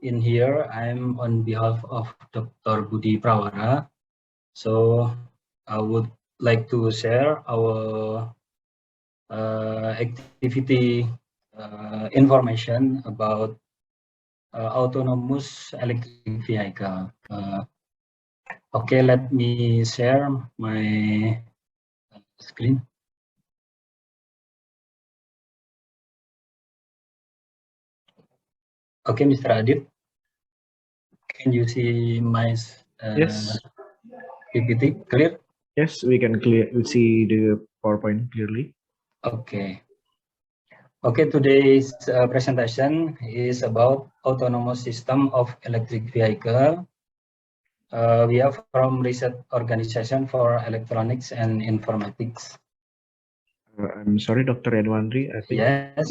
in here, I'm on behalf of Dr. Budi Prawara. So I would like to share our activity information about autonomous electric vehicle. Okay, let me share my screen. Okay, Mr. Adit, can you see my Yes. PPT clear? Yes, we can see the PowerPoint clearly. Okay. Okay, today's presentation is about autonomous system of electric vehicle. We are from Research Organization for Electronics and Informatics. I'm sorry, Dr. Edwandri. I think Yes.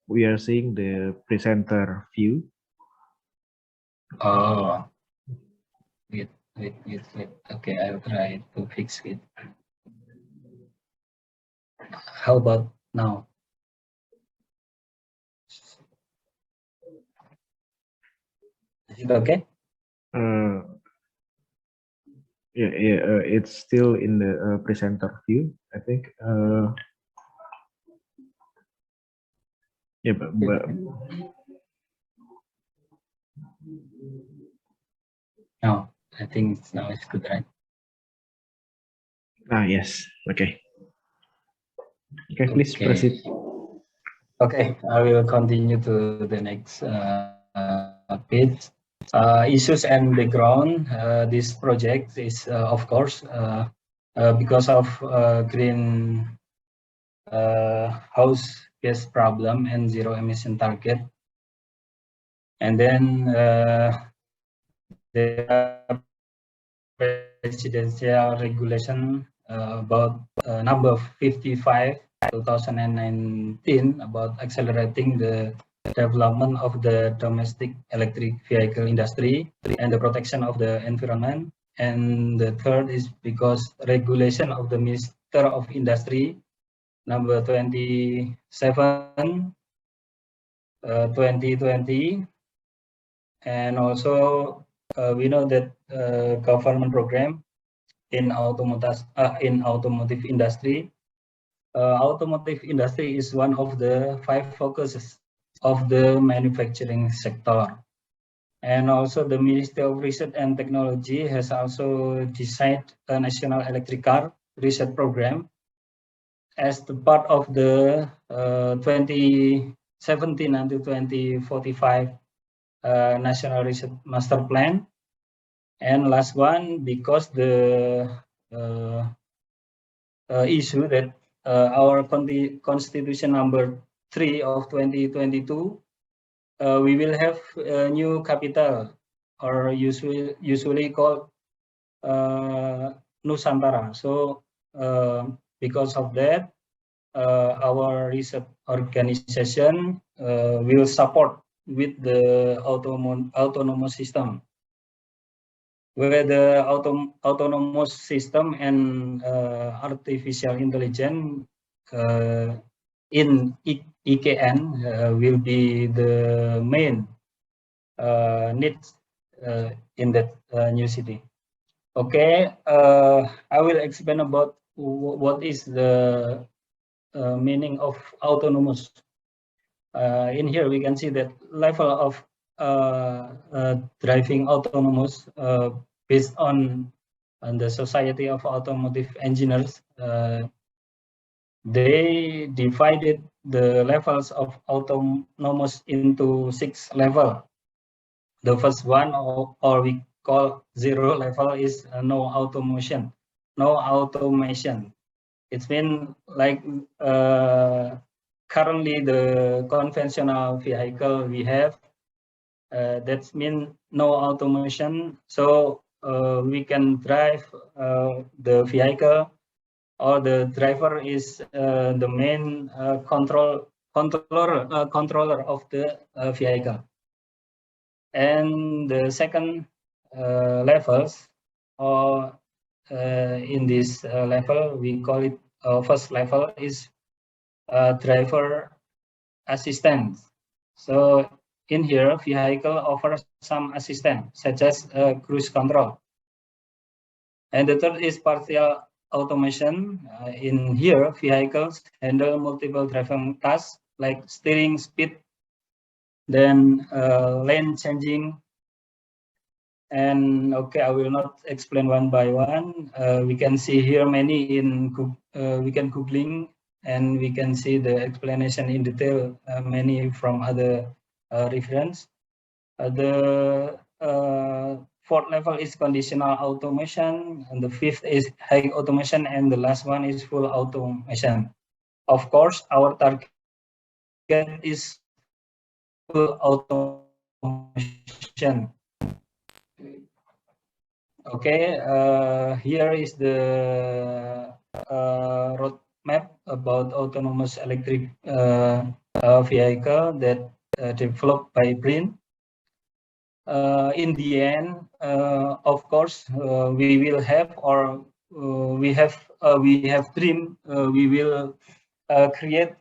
we are seeing the presenter view. Oh, wait. Okay, I'll try to fix it. How about now? Is it okay? Yeah, it's still in the presenter view, I think. Yeah, but No, I think now it's good, right? Yes. Okay. Okay, please proceed. Okay, I will continue to the next page. Issues and background. This project is, of course, because of greenhouse gas problem and zero emission target. And then the presidential regulation about number 55 2019 about accelerating the development of the domestic electric vehicle industry and the protection of the environment. And the third is because regulation of the Minister of Industry number 27 2020. And also we know that government program in automotive industry. Automotive industry is one of the 5 focuses of the manufacturing sector. And also the Ministry of Research and Technology has also designed a national electric car research program as the part of the 2017 until 2045 National Research Master Plan. And last one, because the issue that our Constitution number 3 of 2022, we will have a new capital, or usually called Nusantara. So because of that, our research organization will support with the autonomous system, where the autonomous system and artificial intelligence in EKN will be the main needs in that new city. Okay, I will explain about what is the meaning of autonomous. In here we can see that level of driving autonomous based on the Society of Automotive Engineers. They divided the levels of autonomous into 6 levels. The first one, or we call 0 level, is no automation. It's been like currently the conventional vehicle we have, that's mean no automation. So we can drive the vehicle, or the driver is the main controller of the vehicle. And the second levels, or in this level, we call it first level is driver assistance. So in here, vehicle offers some assistance, such as cruise control. And the third is partial automation. In here, vehicles handle multiple driving tasks like steering, speed, then lane changing. And okay, I will not explain one by one. We can see here many in we can Googling, and we can see the explanation in detail, many from other reference. The fourth level is conditional automation, and the fifth is high automation, and the last one is full automation. Of course, our target is full automation. Okay, here is the roadmap about autonomous electric vehicle that developed by Brin. In the end, of course, we will have, or we have dream. We will create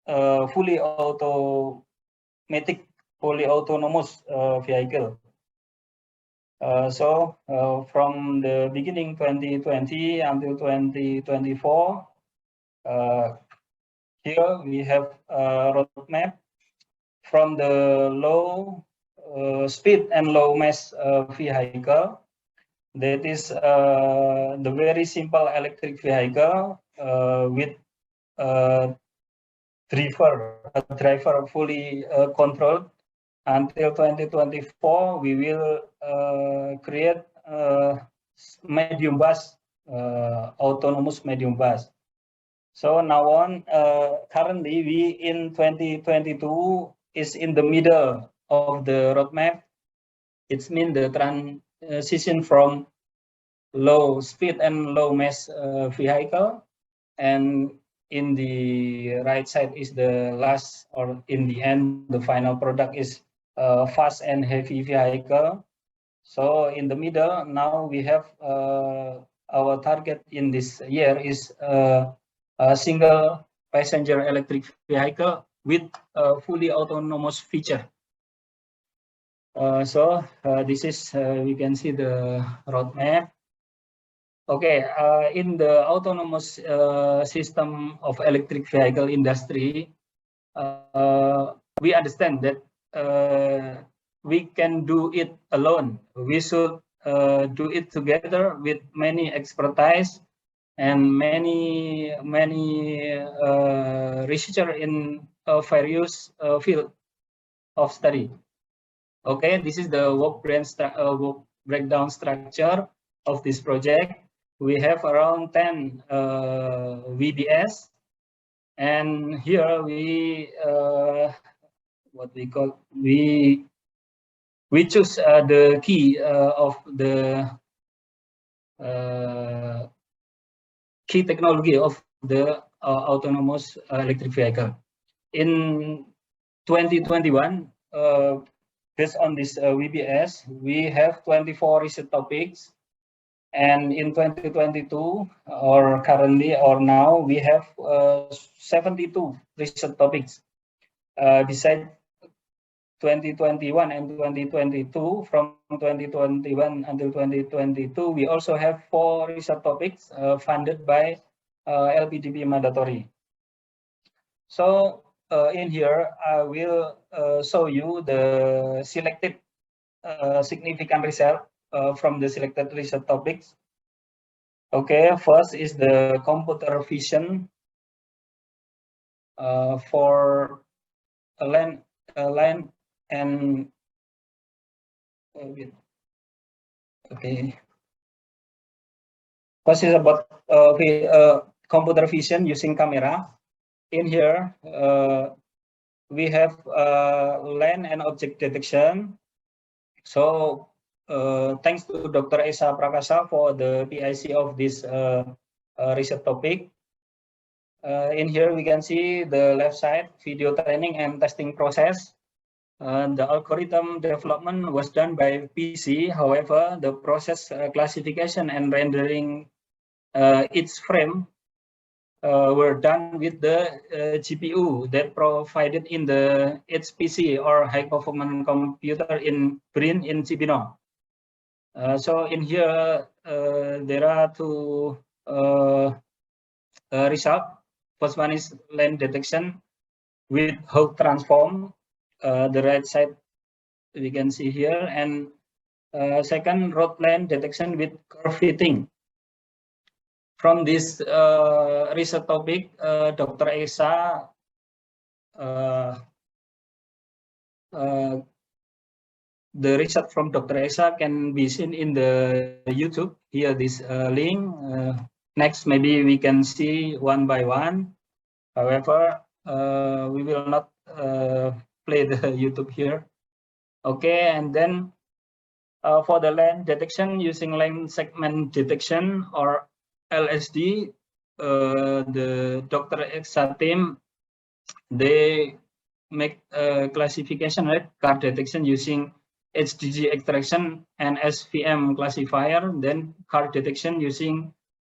a fully automatic, fully autonomous vehicle. So from the beginning 2020 until 2024, here we have a roadmap from the low speed and low mass vehicle. That is the very simple electric vehicle with a driver fully controlled. Until 2024, we will create medium bus, autonomous medium bus. So now on, currently we in 2022 is in the middle of the roadmap. It means the transition from low speed and low mass vehicle, and in the right side is the last, or in the end, the final product is fast and heavy vehicle. So in the middle, now we have our target in this year is a single passenger electric vehicle with a fully autonomous feature. So this is, we can see the roadmap. Okay, in the autonomous system of electric vehicle industry, we understand that we can do it alone. We should do it together with many expertise and many researcher in various field of study. Okay, this is the work breakdown structure of this project. We have around 10 VBS, and here we what we call we choose the key of the key technology of the autonomous electric vehicle. In 2021, based on this VBS, we have 24 research topics. And in 2022, or currently, or now, we have 72 research topics. Besides 2021 and 2022, from 2021 until 2022, we also have 4 research topics funded by LPDP mandatory. So in here, I will show you the selected significant result from the selected research topics. Okay, first is the computer vision for land and okay. First is about computer vision using camera. In here, we have land and object detection. So thanks to Dr. Esa Prakasa for the PIC of this research topic. In here, we can see the left side, video training and testing process. The algorithm development was done by PC. However, the process classification and rendering its frame were done with the GPU that provided in the HPC or high performance computer in BRIN in Cibinong. So in here there are two results. First one is land detection with Hawk transform. The right side we can see here, and second road land detection with curve fitting. From this research topic, Dr. Esa the research from Dr. Esa can be seen in the YouTube. Here, this link. Next, maybe we can see one by one. However, we will not play the YouTube here. Okay, and then for the land detection using land segment detection or LSD, the Dr. Esa team, they make classification, right? Car detection using HDG extraction and SVM classifier, then car detection using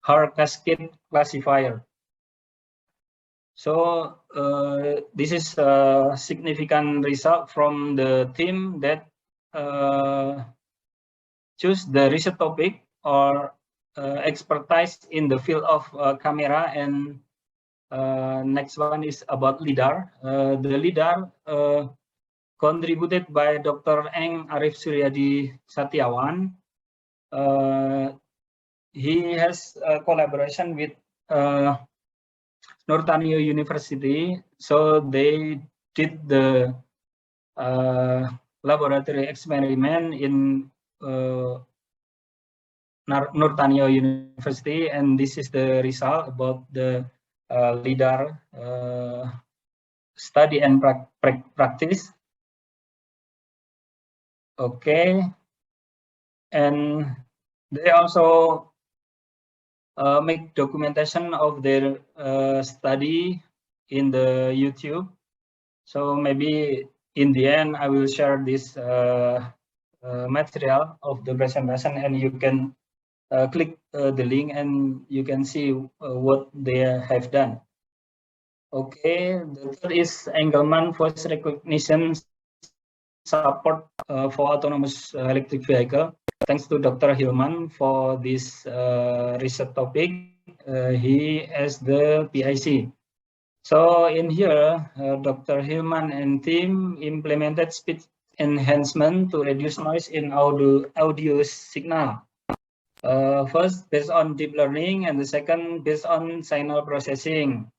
Haar cascade classifier. So this is a significant result from the team that choose the research topic or expertise in the field of camera. And next one is about LIDAR. The LIDAR contributed by Dr. Eng Arif Suryadi Satyawan. He has a collaboration with Nurtanio University. So they did the laboratory experiment in Nurtanio University, and this is the result about the LIDAR study and practice. Okay, and they also make documentation of their study in the YouTube. So maybe in the end, I will share this material of the presentation, and you can click the link and you can see what they have done. Okay, the third is Engelmann voice recognition support for autonomous electric vehicle. Thanks to Dr. Hilman for this research topic. He has the PIC. So in here, Dr. Hilman and team implemented speech enhancement to reduce noise in audio signal. First, based on deep learning, and the second, based on signal processing.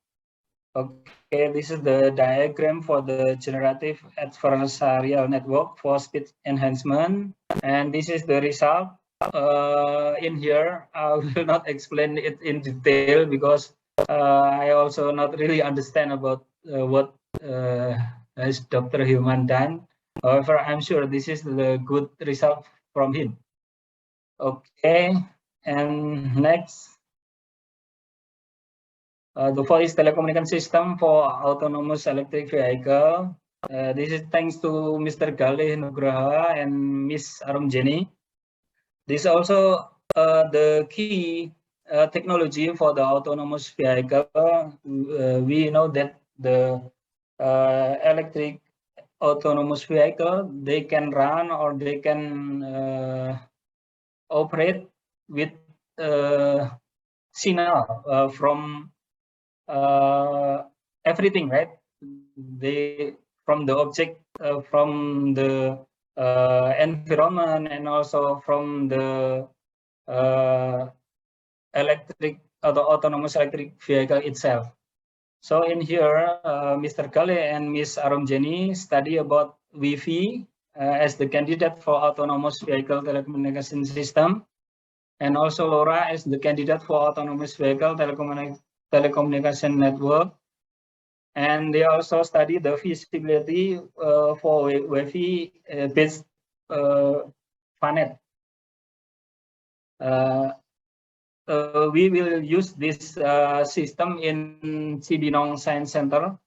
Okay, this is the diagram for the generative adversarial network for speech enhancement, and this is the result. In here, I will not explain it in detail because I also not really understand about what has Dr. Hilman done. However, I'm sure this is the good result from him. Okay, and next, the voice telecommunication system for autonomous electric vehicle. This is thanks to Mr. Galih Nugraha and Miss Arumjeni. This is also the key technology for the autonomous vehicle. We know that the electric autonomous vehicle, they can run or they can operate with signal from everything, right? They from the object, from the environment, and also from the electric or the autonomous electric vehicle itself. So in here, Mr. Kale and Ms. Arumjeni study about Wi-Fi as the candidate for autonomous vehicle telecommunication system, and also Laura as the candidate for autonomous vehicle telecommunication network. And they also study the feasibility for Wi-Fi based FANET. We will use this system in Cibinong Science Center,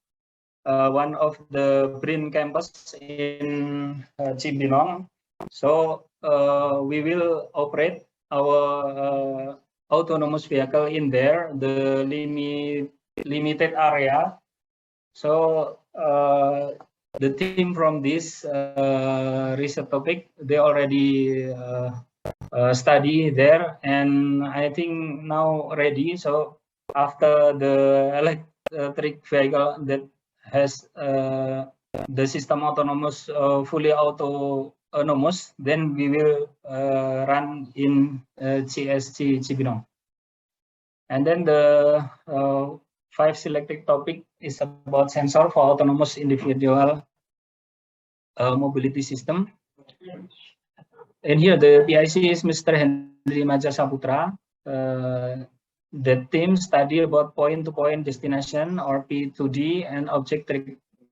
one of the BRIN campus in Cibinong. So we will operate our autonomous vehicle in there, the limited area. So the team from this research topic, they already study there, and I think now ready. So after the electric vehicle that has the system autonomous, fully autonomous, then we will run in CSC Cibinong. And then the 5 selected topic is about sensor for autonomous individual mobility system. And here the PIC is Mr. Henry Maja Saputra. The team study about point-to-point destination, or P2D, and object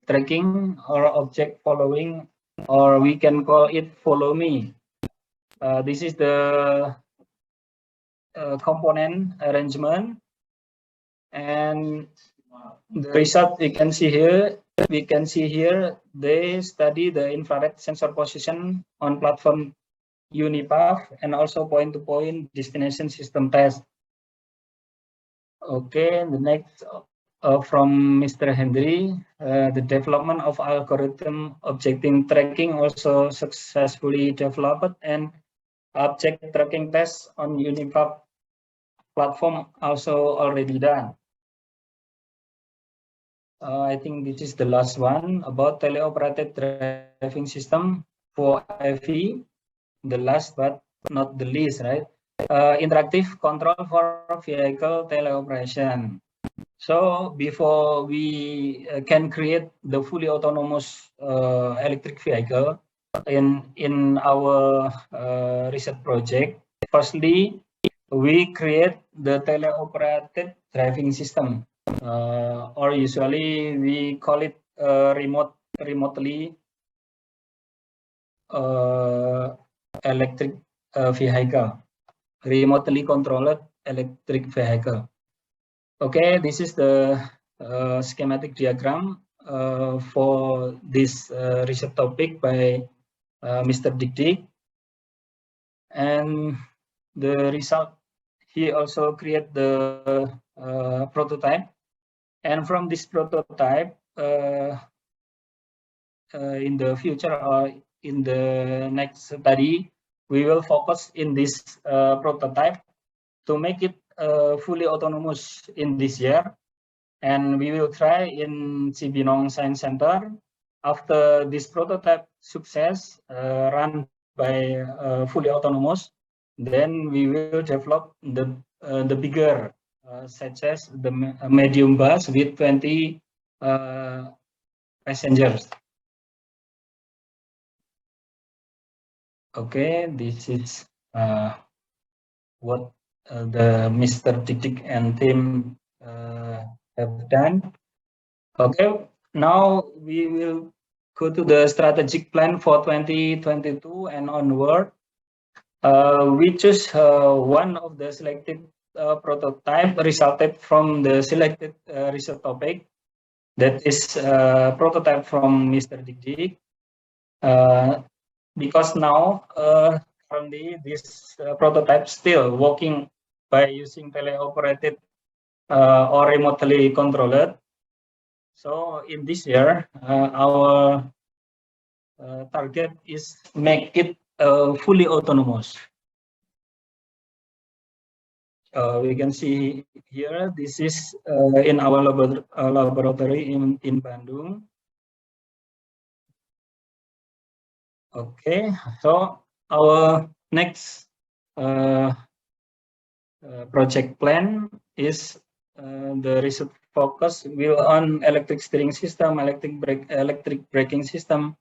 tracking or object following, or we can call it follow me. This is the component arrangement, and the result we can see here. They study the infrared sensor position on platform Unipath and also point-to-point destination system test. Okay, the next from Mr. Henry, the development of algorithm object tracking also successfully developed, and object tracking tests on Unipath platform also already done. I think this is the last one about teleoperated driving system for AV, the last but not the least, right? Interactive control for vehicle teleoperation. So before we can create the fully autonomous electric vehicle in our research project, firstly we create the teleoperated driving system, or usually we call it remotely electric vehicle, remotely controlled electric vehicle. Okay, this is the schematic diagram for this research topic by Mr. Dik. And the result, he also create the prototype, and from this prototype in the future or in the next study, we will focus in this prototype to make it fully autonomous in this year, and we will try in Cibinong Science Center. After this prototype success run by fully autonomous, then we will develop the bigger, such as the medium bus with 20 passengers. Okay, this is what the Mr. Dik and team have done. Okay, now we will go to the strategic plan for 2022 and onward. We choose one of the selected prototype resulted from the selected research topic, that is prototype from Mr. Dik. Because now currently this prototype still working by using teleoperated or remotely controlled. So in this year, our target is make it fully autonomous. We can see here, this is in our laboratory in Bandung. Okay, so our next project plan is the research focus will on electric steering system, electric braking system,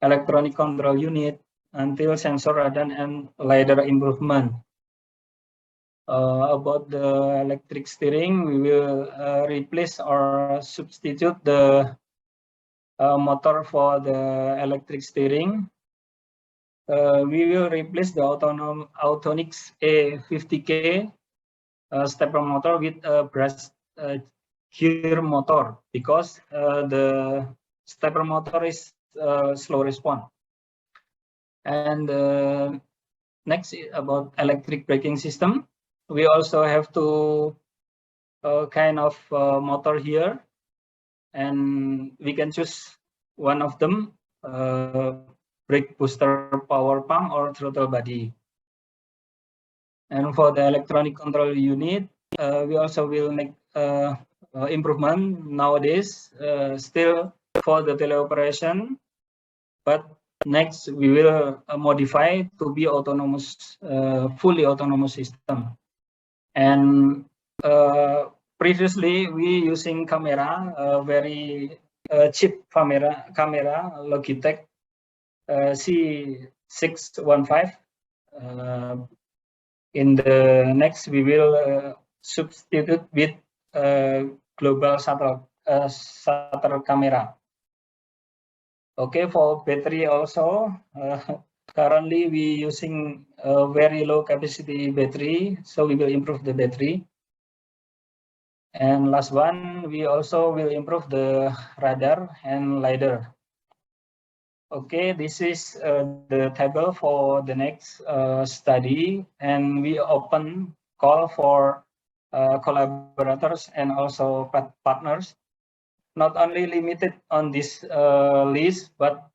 electronic control unit, until sensor radar and LiDAR improvement. About the electric steering, we will replace or substitute the motor for the electric steering. We will replace the Autonix A50K stepper motor with a brass gear motor, because the stepper motor is slow response. And next about electric braking system. we also have to kind of motor here, and we can choose one of them, brake booster power pump or throttle body. And for the electronic control unit, we also will make improvement nowadays, still for the teleoperation, but next we will modify to be autonomous, fully autonomous system. And previously we using camera, very cheap camera, Logitech C615. In the next, we will substitute with global shutter camera. Okay, for battery also, currently we using a very low capacity battery, so we will improve the battery. And last one, we also will improve the radar and LiDAR. Okay, this is the table for the next study, and we open call for collaborators and also partners. Not only limited on this list, but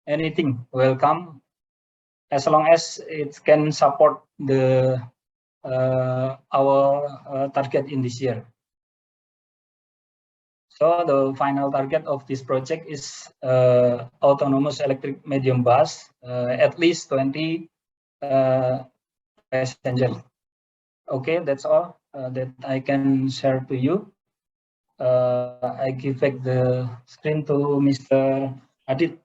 anything welcome, as long as it can support the our target in this year. So the final target of this project is autonomous electric medium bus, at least 20 passengers. Okay, that's all that I can share to you. I give back the screen to Mr. Adit.